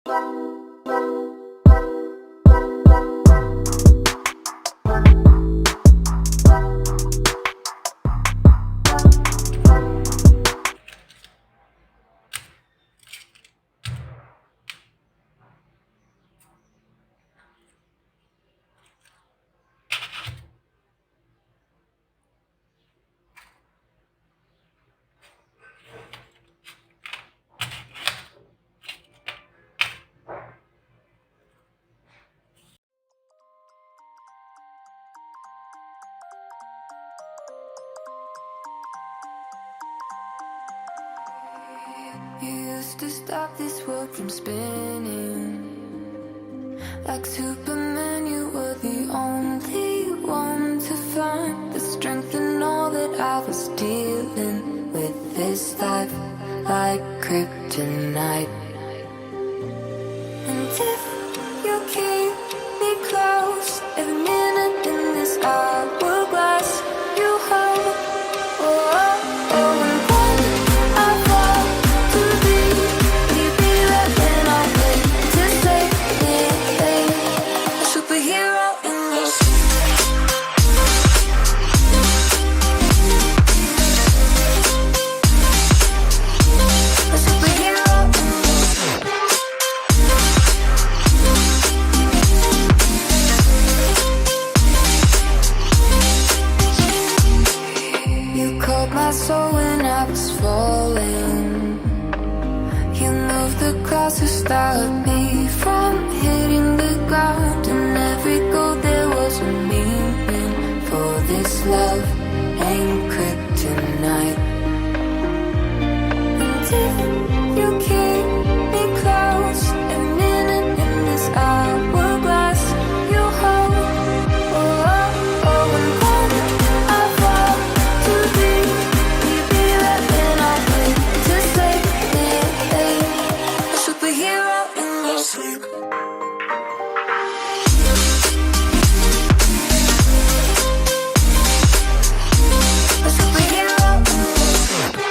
You used to stop this world from spinning. Like Superman, you were the only one to find the strength in all that I was dealing with. This life like kryptonite. And if you keep me close, every minute in this hourglass you hold. Oh, oh, oh, and when I fall to be right when I wait to say it, a superhero in your a superhero in You called my soul when I was falling. You moved the clouds to stop me from hitting the ground. And every goal there was a meaning. For this love ain't kryptonite. And if you keep me close, every minute in this hourglass you hold. Oh, oh, oh, and when I fall to be right when I wait to say it, a superhero in your sleep. A superhero in your sleep.